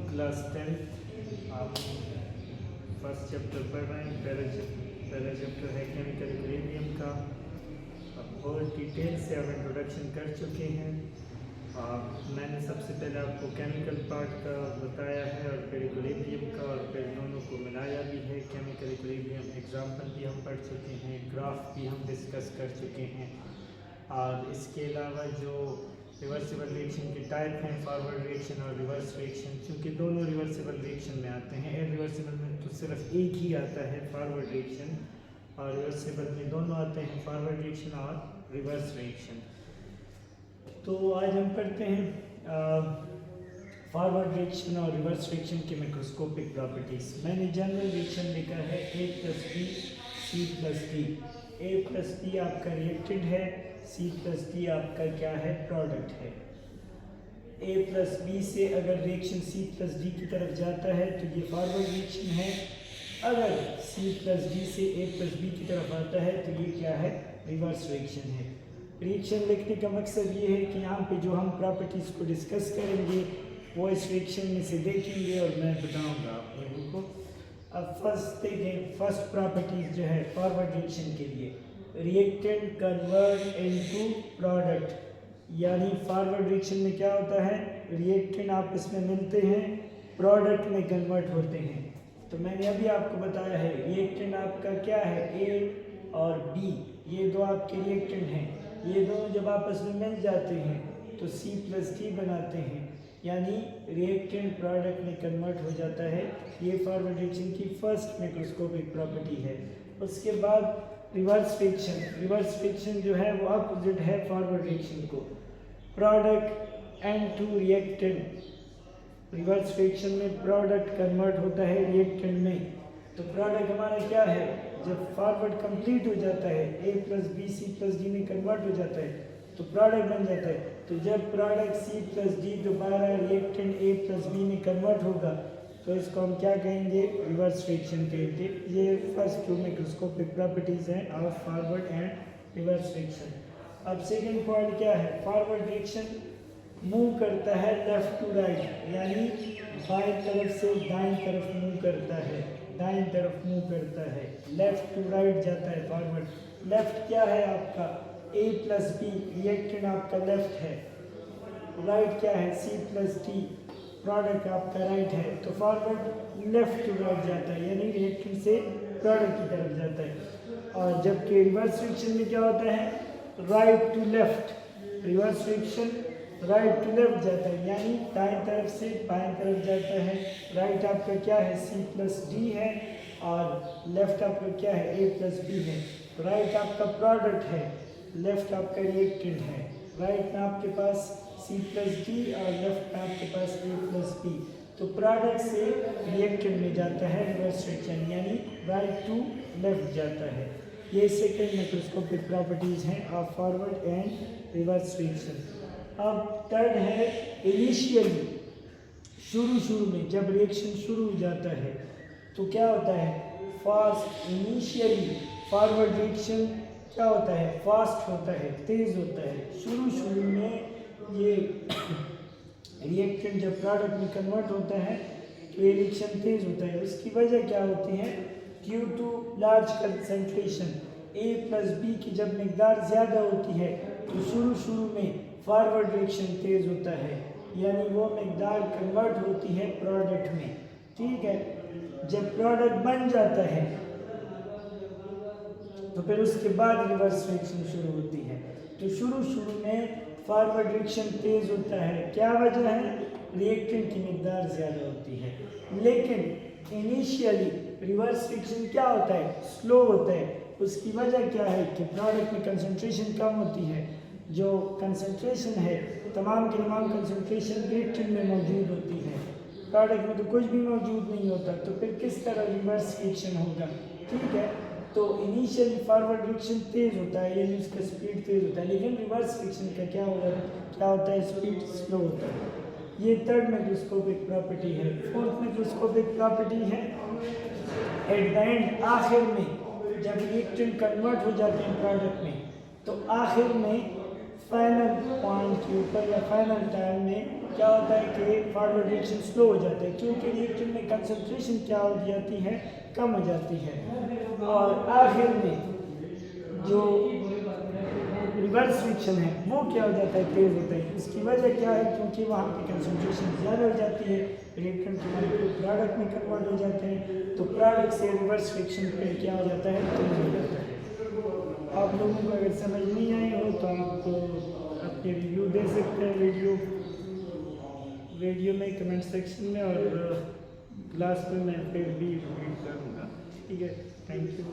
Class 10 आप first chapter पढ़ रहे हैं। पहला चैप्टर है केमिकल इक्विलिब्रियम का। अब बहुत डिटेल से आप इंट्रोडक्शन कर चुके हैं। मैंने सबसे पहले आपको केमिकल पार्ट का बताया है और फिर इक्विलिब्रियम का, और फिर दोनों को मिलाया भी है। केमिकल इक्विलिब्रियम एग्जाम्पल भी हम पढ़ चुके हैं, ग्राफ भी हम डिस्कस कर चुके हैं। और इसके अलावा जो रिवर्सिबल रिएक्शन के टाइप हैं, फॉरवर्ड रिएक्शन और रिवर्स रिएक्शन, क्योंकि दोनों रिवर्सिबल रिएक्शन में आते हैं। इरिवर्सिबल में तो सिर्फ एक ही आता है फॉरवर्ड रिएक्शन, और रिवर्सिबल में दोनों आते हैं, फॉरवर्ड रिएक्शन और रिवर्स रिएक्शन। तो आज हम पढ़ते हैं फॉरवर्ड रिएक्शन और रिवर्स रिएक्शन की माइक्रोस्कोपिक प्रॉपर्टीज। मैंने जनरल रिएक्शन लिखा है A+B C+D। A+B आपका रिएक्टेड है, C+D आपका क्या है, प्रोडक्ट है। A+B से अगर रिएक्शन C+D की तरफ जाता है तो ये फॉरवर्ड रिएक्शन है। अगर C+D से A+B की तरफ आता है तो ये क्या है, रिवर्स रिएक्शन है। रिएक्शन लिखने का मकसद ये है कि यहाँ पे जो हम प्रॉपर्टीज़ को डिस्कस करेंगे वो इस रिएक्शन में से देखेंगे और मैं बताऊँगा आप लोगों को। अब फर्स्ट देखें, फर्स्ट प्रॉपर्टीज जो है फॉरवर्ड रिएक्शन के लिए, रिएक्टेंट कन्वर्ट इनटू प्रोडक्ट। यानी फॉरवर्ड रिएक्शन में क्या होता है, रिएक्टेंट आपस में मिलते हैं, प्रोडक्ट में कन्वर्ट होते हैं। तो मैंने अभी आपको बताया है रिएक्टेंट आपका क्या है, A और B, ये दो आपके रिएक्टेंट हैं। ये दोनों जब आपस में मिल जाते हैं तो C+D बनाते हैं, यानी रिएक्टेंट प्रोडक्ट में कन्वर्ट हो जाता है। ये फॉरवर्ड रिएक्शन की फर्स्ट माइक्रोस्कोपिक प्रॉपर्टी है। उसके बाद रिवर्स रिएक्शन। रिवर्स रिएक्शन जो है वो अपोजिट है फॉरवर्ड रिएक्शन को। Product and to reactant. Reverse reaction में प्रोडक्ट कन्वर्ट होता है रिएक्टेंट में। तो प्रोडक्ट हमारा क्या है, जब फॉरवर्ड कंप्लीट हो जाता है, A+B C+D में कन्वर्ट हो जाता है तो प्रोडक्ट बन जाता है। तो जब प्रोडक्ट C+D दोबारा रिएक्टेंट A+B में कन्वर्ट होगा तो इसको हम क्या कहेंगे, रिवर्स रिएक्शन कहेंगे। ये फर्स्ट टू माइक्रोस्कोपिक प्रॉपर्टीज हैं of forward and reverse reaction. अब सेकंड पॉइंट क्या है, फॉरवर्ड रिएक्शन मूव करता है लेफ्ट टू राइट, यानी बाएं तरफ से दाएं तरफ मूव करता है, दाएं तरफ मूव करता है, लेफ्ट टू राइट जाता है फॉरवर्ड। लेफ्ट क्या है आपका, A+B रिएक्टेंट आपका लेफ्ट है, राइट क्या है C+D प्रोडक्ट आपका राइट है। तो फॉरवर्ड लेफ्ट टू राइट जाता है, यानी रिएक्टेंट से प्रोडक्ट की तरफ जाता है। और जबकि रिवर्स रिएक्शन में क्या होता है, right to left, reverse reaction right to left जाता है, यानी दाएं तरफ से बाएं तरफ जाता है। राइट आपका क्या है, C+D है, और लेफ्ट आपका क्या है, A+B है। राइट आपका प्रोडक्ट है, लेफ्ट आपका रिएक्टेंट है। राइट में आपके पास C+D और लेफ्ट में आपके पास A+B। तो प्रोडक्ट से रिएक्टेंट में जाता है रिवर्स रिएक्शन, यानी राइट टू लेफ्ट जाता है। ये सेकंड माइक्रोस्कोपिक प्रॉपर्टीज हैं of forward and reverse reaction. अब थर्ड है इनिशियली, शुरू में जब रिएक्शन शुरू हो जाता है तो क्या होता है, फास्ट। इनिशियली फॉरवर्ड रिएक्शन क्या होता है, फास्ट होता है, तेज होता है। शुरू में ये रिएक्टेंट जब प्रोडक्ट में कन्वर्ट होता है तो ये रिएक्शन तेज होता है। उसकी वजह क्या होती है, due to large concentration. A+B की जब मिकदार ज़्यादा होती है तो शुरू में फॉरवर्ड रिएक्शन तेज होता है, यानी वो मिकदार कन्वर्ट होती है प्रोडक्ट में, ठीक है। जब प्रोडक्ट बन जाता है तो फिर उसके बाद रिवर्स रिएक्शन शुरू होती है। तो शुरू में फॉरवर्ड रिएक्शन तेज होता है, क्या वजह है, रिएक्टेंट की मिकदार ज़्यादा होती है। लेकिन इनिशियली रिवर्स रिएक्शन क्या होता है, स्लो होता है। उसकी वजह क्या है कि प्रोडक्ट में कंसंट्रेशन कम होती है। जो कंसंट्रेशन है, तमाम की तमाम कंसंट्रेशन रिएक्टेंट में मौजूद होती है, प्रोडक्ट में तो कुछ भी मौजूद नहीं होता। तो फिर किस तरह रिवर्स रिएक्शन होगा, ठीक है। तो इनिशियली फॉरवर्ड रिएक्शन तेज होता है, यानी उसका स्पीड तेज होता है, लेकिन रिवर्स रिएक्शन का क्या होता है, स्पीड स्लो होता है। ये थर्ड माइक्रोस्कोपिक प्रॉपर्टी है। फोर्थ माइक्रोस्कोपिक प्रॉपर्टी है एट द एंड, आखिर में जब रिएक्टेंट कन्वर्ट हो जाते हैं प्रोडक्ट में तो आखिर में फाइनल पॉइंट के ऊपर या फाइनल टाइम में क्या होता है कि फॉरवर्ड रिएक्शन स्लो हो जाता है, क्योंकि रिएक्शन में कंसंट्रेशन क्या हो जाती है, कम हो जाती है, और आखिर में जो रिवर्स रिएक्शन है वो क्या हो जाता है, तेज होता है। इसकी वजह क्या है, क्योंकि वहाँ पे कंसंट्रेशन ज़्यादा हो जाती है, रिएक्टेंट के मॉलिक्यूल प्रोडक्ट में कन्वर्ट हो जाते हैं, तो प्रोडक्ट से रिवर्स रिएक्शन पे क्या हो जाता है, तेज हो जाता है। आप लोगों को अगर समझ नहीं आई हो तो आप अपने रिव्यू दे सकते हैं वीडियो में कमेंट सेक्शन में, और लास्ट में मैं फिर भी रीड करूँगा। ठीक है, थैंक यू।